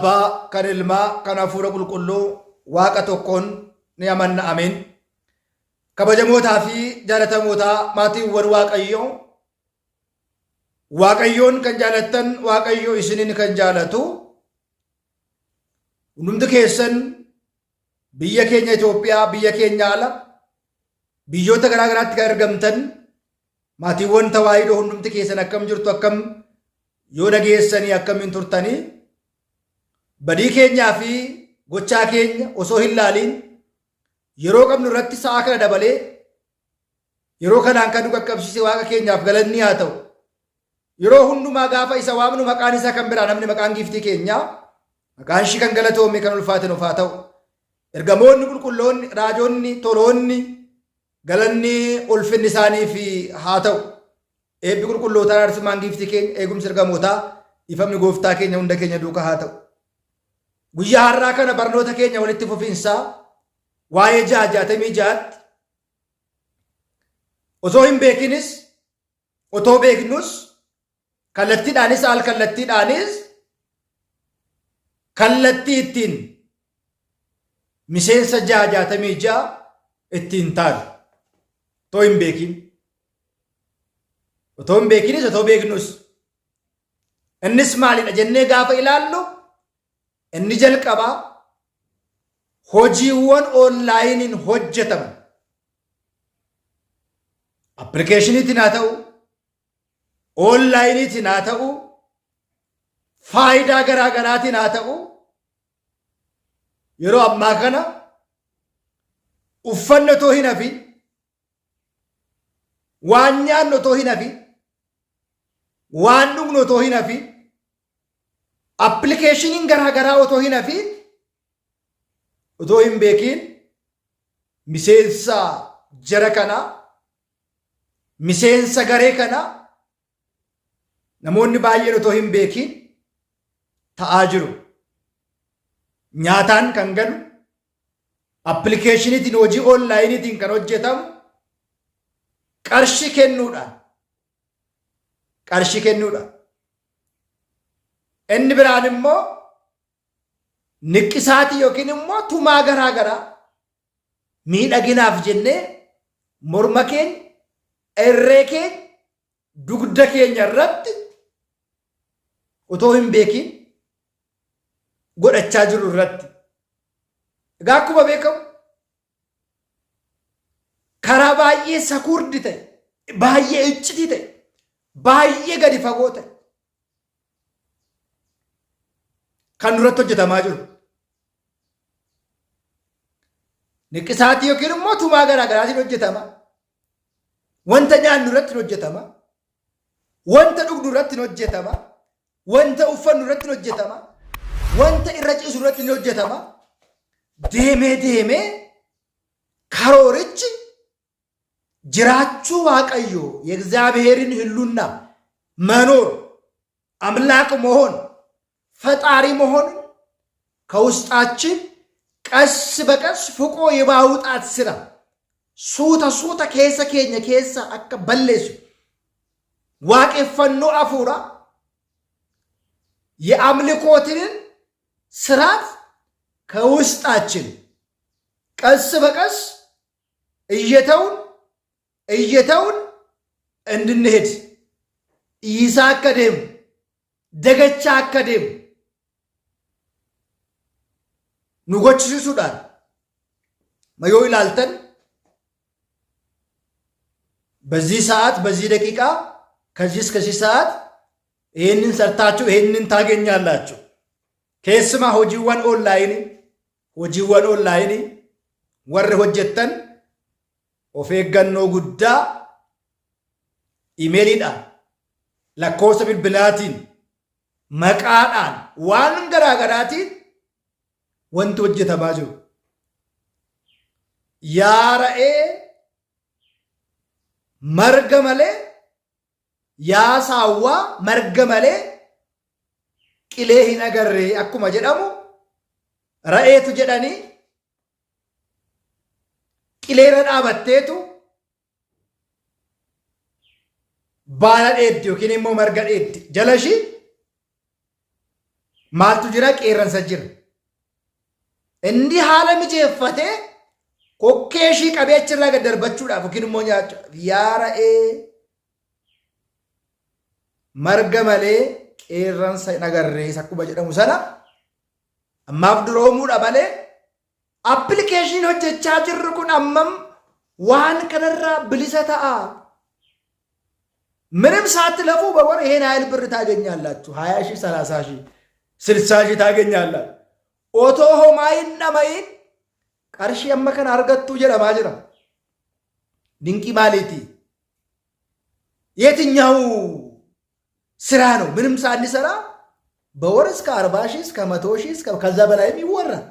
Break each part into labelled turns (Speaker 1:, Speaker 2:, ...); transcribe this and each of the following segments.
Speaker 1: Abbaa, kan Ilmaa, kan Hafuura Qulqulluu Waaqa tokkoon ni amanna. Ameen. Kabajamootaa fi jaalatamootaa maatiiwwan Waaqayyoo, Waaqayyoon kan jaalattan, Waaqayyo isinin kan jaalatu, hundumti keessan biyya keenya Itoophiyaa, biyya keenya ala biyyoota garaa garaatti kan argamtan maatiiwwan tawaahidoo hundumti keessan akkam jirtu, akkam yoo dhageessanii akkamiin turtanii, badii keenyaa fi gochaa keenya osoo hin laaliin yeroo qabnu irratti sa'a kana dabalee yeroo kanaan kan nu qaqqabsiise Waaqa keenyaaf galanni haa ta'u. Yeroo hundumaa gaafa isa waamnu maqaan isaa kan biraa namni maqaan giiftii keenyaa maqaan ishii kan galatoome kan ulfaate nuuf haa ta'u. Ergamoonni qulqulloonni, raajoonni, toloonni galanni ulfinni isaaniif haa ta'u. Eebbi qulqullootaa aarsumaan giiftii keenya, eegumsi ergamootaa, ifamni gooftaa keenya hunda keenya duukaa haa ta'u. Guyyaa har'aa kana barnoota keenya walitti fufiinsaa waa'ee 666tti osoo hin beekinis otoo beeknus kallattiidhaanis al kallattiidhaanis kallattii ittiin miseensa 666 ittiin taanu otoo hin beekin, otoo hin beekinis otoo beeknus innis maalidha jennee gaafa ilaallu inni jalqabaa hojiiwwan onlaayiniin hojjetamu appilikeeshiniitiin haa ta'u, onlaayiniitiin haa ta'u, faayidaa garaa garaatiin haa ta'u, yeroo ammaa kana uffanni otoo hin hafin, waan nyaannu otoo hin hafin, waan dhugnu otoo hin hafin, appilikeeshiniin garaa garaa otoo hin hafin, otoo hin beekin miseensa jara kanaa, miseensa garee kanaa namoonni baay'een otoo hin beekin ta'aa jiru. Nyaataan kan galu, appilikeeshiniitiin, hojii onlaayiniitiin kan hojjetamu, qarshii kennuudhaan. Inni biraan immoo niqqisaatii yookiin immoo tumaa garaa garaa miidhaginaaf jennee morma keenya, irree keenya, dugda keenya irratti otoo hin beekin godhachaa jiru irratti. Egaa akkuma beekamu karaa baay'ee sakuurdi ta'e, baay'ee iccitii ta'e, baay'ee gadi fagoo ta'e kan duratti hojjetamaa jiru. Niqqisaatii yookiin immoo tumaa garaa garaatiin hojjetama. Wanta nyaannu irratti hojjetama. Wanta dhugnu irratti hojjetama. Wanta uffannu irratti hojjetama. Wanta irra ciisu irratti hojjetama. Deemee karoorichi jiraachuu Waaqayyoo የእግዚአብሔርን ሕልውና መኖር አምላክ መሆን ፈጣሪ መሆን ከውስጣችን ቀስ በቀስ ፍቆ የማውጣት ስራ ሱታ ኬሰ ኬኛ ኬሳ አከ በለሱ ዋቄፈኖ አፉራ የአምልኮትን ስርዓት ከውስጣችን ቀስ በቀስ እየተውን እንድንሄድ ኢሳ አከደም ደገቻ አከደም ኑጎችሱዳን ማዮ ይላልተን በዚህ ሰዓት በዚህ ደቂቃ ከዚህ እስከዚህ ሰዓት ይሄንን ሰርታችሁ ይሄንን ታገኛላችሁ። ከስማ ሆጂዋን ኦንላይን ወር ሆጀተን ኦፌገኖ ጉዳ ኢሜሊዳን lakkoofsa bilbilaatiin maqaadhaan waan garaagaraatiin wanti hojjetamaa jiru. Yaa ra'ee marga malee, yaa saawwaa marga malee qilee hin agarree akkuma jedhamu ra'eetu jedhanii qileera dhaabatteetu baala dheeddi yookiin immoo marga dheeddi. Jalashi maaltu jira qeerransa jira. Inni haala mijeeffatee kokkee ishii qabee achirraa gad darbachuudhaaf yookiin immoo nyaachuudhaaf yaa ra'ee marga malee qeerransa hin agarrees akkuma jedhamu sana ammaaf duroomuudha malee appilikeeshiniin hojjechaa jirru kun ammam waan kanarraa bilisa ta'a. ምንም ሳትለፉ በወር ይሄን ያህል ብር ታገኛላችሁ። 20 ሺህ 30 ሺህ 60 ሺህ ታገኛላችሁ። ኦቶ ሆማይን ነማይን ቀርሽ የመከን አርገቱ ጀለማ ጅራ ድንቂ ማለቲ የትኛው ስራ ነው? ምንም ሳንሰራ በወር እስከ 40 ሺህ እስከ 100 ሺህ እስከ ከዛ በላይም ይወራል።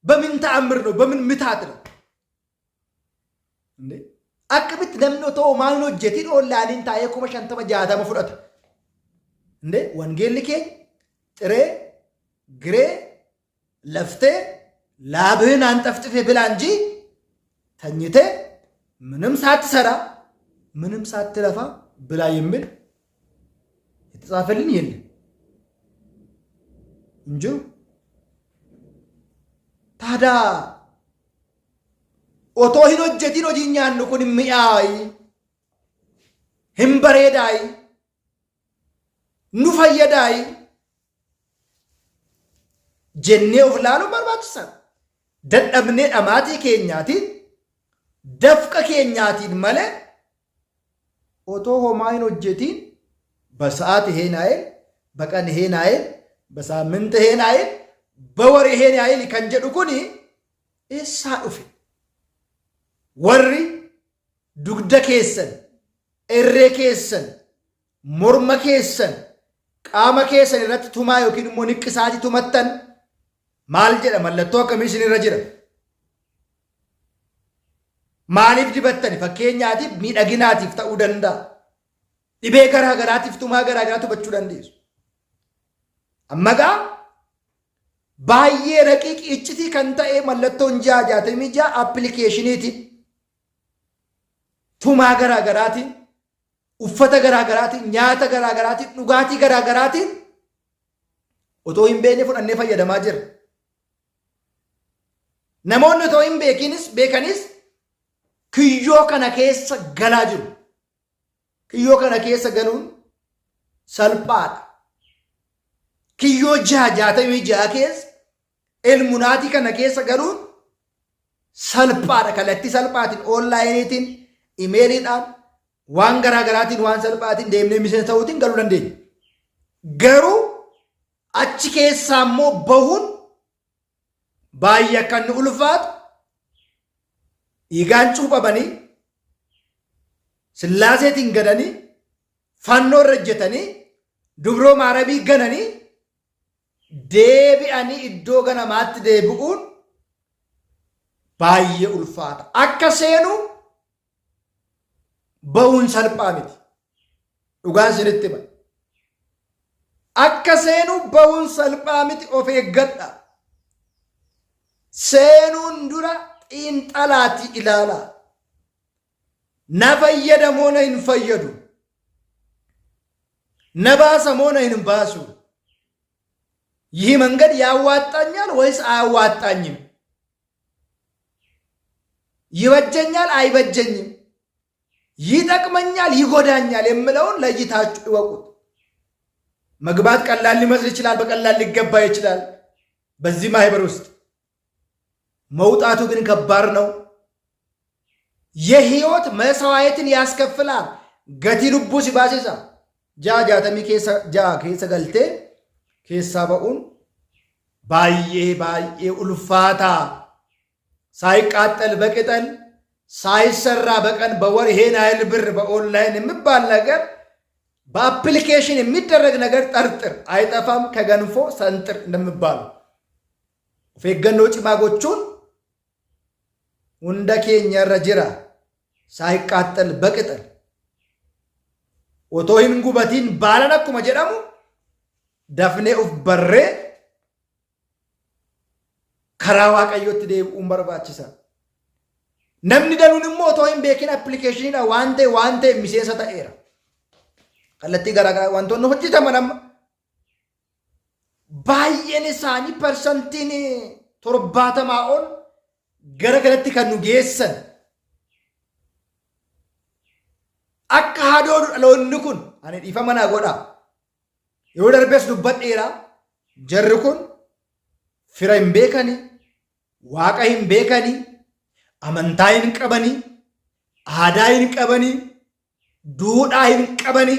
Speaker 1: በምን ተአምር ነው? በምን ምታት ነው እንዴ? አክብት ለምኖቶ ማን ነው ጀቲን ኦንላይን ታየ ኮመ ሸንተመ ጃታመ ፍረተ እንዴ ወንጌል ልኬ ጥሬ ግሬ ለፍቴ ላብህን አንጠፍጥፌ ብላ እንጂ ተኝቴ ምንም ሳትሰራ ምንም ሳትለፋ ብላ የሚል የተጻፈልን የለም እንጂ ታዳ ኦቶ ሂኖ ጀቲን ሆጂኛን ኩን ሚያይ ህምበሬዳይ ኑፈየዳይ ጀኔ ኦፍላሉ በርባትሳ ደደምኔ ዳማቲ ኬኛቲ ደፍቀ ኬኛቲን መለ ኦቶ ሆማይን ሆጀቲን በሰዓት ይሄን አይል በቀን ይሄን አይል በሳምንት ይሄን አይል በወር ይሄን አይል ከንጀዱ ኩኒ ኢሳ ዱፍ ወሪ ዱግደ ኬሰን ኤሬ ኬሰን ሞርመ ኬሰን ቃመ ኬሰን ረት ቱማ ዮኪን ሞ ንቅሳቲ ቱመተን ማል ጀደ መለቶ ከሚሽን ረጅረ ማሊፍ ዲበተን ፈኬኛቲ ሚደግናቲፍ ተኡ ደንዳ ዲቤ ገራገራቲፍ ቱማ ገራገራቱ በቹ ደንዲስ አመጋ ባየ ረቂቅ እጭቲ ከንተኤ መለቶ እንጃ ጃተሚጃ አፕሊኬሽኒቲ ቱማ ገራገራቲ ኡፈተ ገራገራቲ ኛተ ገራገራቲ ዱጋቲ ገራገራቲ ኦቶ ሂምቤኔ ፉደኔ ፈየደማ ጅር ነሞን ኦቶ ሂምቤኪንስ ቤከኒስ ክዮ ከነ ኬሰ ገላ ጅሩ ክዮ ከነ ኬሰ ገሉን ሰልጳት ክዮ ጃተሚ ጃኬስ ኤልሙናቲ ከነ ኬሰ ገሉን ሰልጳት ከለቲ ሰልጳቲን ኦንላይኒቲን ኢሜሊዳን ዋን ገራገራቲን ዋን ሰልጳቲን ደምኔ ሚሰን ሰውቲን ገሉ ደንዴኝ ገሩ አቺ ኬሳሞ በሁን ባየከን ኡልፋት ይጋንጩ በበኒ ስላሴቲን ገደኒ ፋኖ ረጀተኒ ዱብሮ ማረቢ ገነኒ ዴቢአኒ ኢዶ ገነማት ዴብኡን ባየ ኡልፋት አከሴኑ በውን ሰልጳሚት ዱጋን ስንትበ አከሴኑ በውን ሰልጳሚት ኦፌ ገጣ ሴኑን ዱራ ጢንጠላቲ ኢላላ ነፈየደም ሆነ ይንፈየዱ ነባሰም ሆነ ይንባሱ ይህ መንገድ ያዋጣኛል ወይስ አያዋጣኝም? ይበጀኛል አይበጀኝም? ይጠቅመኛል ይጎዳኛል የምለውን ለይታችሁ ይወቁት። መግባት ቀላል ሊመስል ይችላል፣ በቀላል ሊገባ ይችላል በዚህ ማህበር ውስጥ። መውጣቱ ግን ከባድ ነው። የህይወት መስዋዕትን ያስከፍላል። ገቲ ልቡ ሲባሲሳ ጃጃተሚ ኬሰ ገልቴ ኬሳ በኡን ባዬ ኡልፋታ ሳይቃጠል በቅጠል ሳይሰራ በቀን በወር ይሄን ያህል ብር በኦንላይን የሚባል ነገር በአፕሊኬሽን የሚደረግ ነገር ጠርጥር አይጠፋም ከገንፎ ሰንጥር እንደሚባሉ ፌገኖ ጭማጎቹን ሁንደ ኬኛ ረጅራ ሳይቃጠል በቅጠል ኦቶይን ጉበቲን ባለነኩመ ጀደሙ ደፍኔ ኡፍ በሬ ከራ ዋቀዮት ዴብኡን በርባችሳ namni danuun immoo otoo hin beekin appilikeeshiniidha waan ta'e miseensa ta'eera. Kallattii garaagaraa wantoonni hojjetaman amma baay'een isaanii parsantiin 70 ol gara kanatti kan nu geessan akka haadoo dhaloonni kun ani dhiifama naa godha yoo darbees dubbadheera jarri kun fira hin beekani waaqa hin beekani amantaa hin qabani aadaa hin qabani duudhaa hin qabani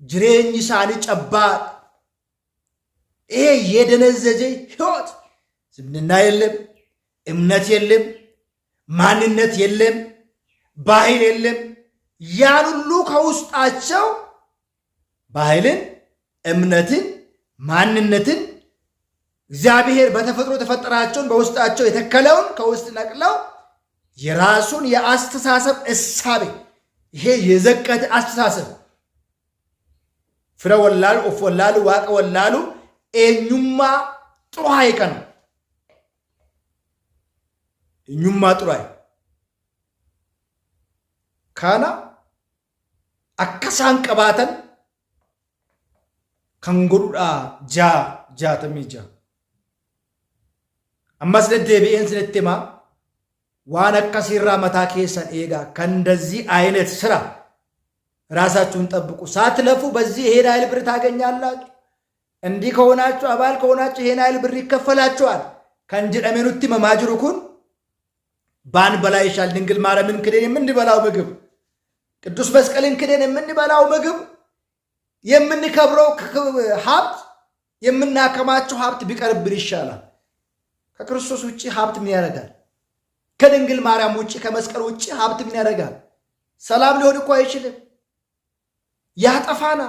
Speaker 1: jireenyi isaanii cabbaadha የደነዘዘ ህይወት ዝምድና የለም እምነት የለም ማንነት የለም ባህል የለም ያን ሁሉ ከውስጣቸው ባህልን እምነትን ማንነትን እግዚአብሔር በተፈጥሮ ተፈጠራቸውን በውስጣቸው የተከለውን ከውስጥ ነቅለው የራሱን የአስተሳሰብ እሳቤ ይሄ የዘቀተ አስተሳሰብ ፍረ ወላሉ ኦፍ ወላሉ ዋቀ ወላሉ ኤኙማ ጥሩ ሃይከን ኤኙማ ጥሩ ሃይ ካና አከሳን ቀባተን ከንጎዱዳ ጃተሚጃ አማስ ለደቢኤን ስለተማ ዋና ከሲራ መታ ከሰን ኤጋ ከእንደዚህ አይነት ስራ ራሳችሁን ጠብቁ ሳትለፉ በዚህ ይሄን አይል ብር ታገኛላችሁ እንዲህ ከሆናችሁ አባል ከሆናችሁ ይሄን አይል ብር ይከፈላችኋል ከንጀደመኑቲ መማጅሩኩን ባን በላይሻል ድንግል ማርያምን ክደን የምንበላው ምግብ ቅዱስ መስቀልን ክደን የምንበላው ምግብ የምንከብረው ሀብት የምናከማቸው ሀብት ቢቀርብን ይሻላል ከክርስቶስ ውጪ ሀብት ምን ያደርጋል ከድንግል ማርያም ውጪ ከመስቀል ውጪ ሀብት ምን ያደርጋል ሰላም ሊሆን እኮ አይችልም ያጠፋና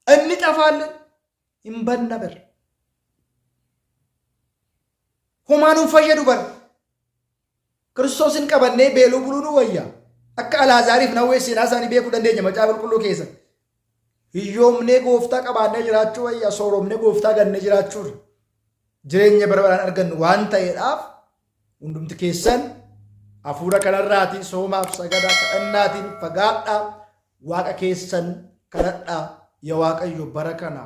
Speaker 1: እንጠፋለን ይንበን ነበር ሁማኑን ፈየዱ በር ክርስቶስን ቀበኔ ቤሉ ብሉኑ ወያ አካ አልዓዛሪፍ ነው ወይስ ናሳኒ ቤኩ ደንደኛ መጫብል ሁሉ ከይሰ ይዮምኔ ጎፍታ ቀባነ ጅራችሁ ወያ ሶሮምኔ ጎፍታ ገነ ጅራችሁ ጅሬኛ በረበራን አርገን ዋንታ ይጣፍ ሁንዱም ትከሰን አፉራ ከነራቲ ሶማፍ ሰገዳ ከእናቲን ፈጋዳ ዋቀ ከሰን ከረዳ የዋቀዩ በረከና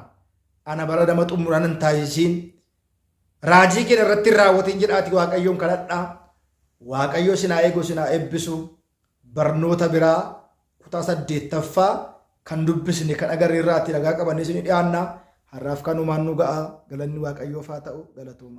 Speaker 1: አና በረደ መጡሙራን ታይሲን ራጂ ከረቲ ራወቲን ጅዳቲ ዋቀዩን ከረዳ ዋቀዩ ሲና ኤጎ ሲና ኤብሱ በርኖታ ቢራ ኩታ ሰደተፋ ከንዱብስኒ ከነገር ራቲ ለጋ ቀበኔ ሲኒ ዲያና ሐራፍ ከኑ ማኑ ጋአ ገለኒ ዋቀዩ ፋታው ገለቶማ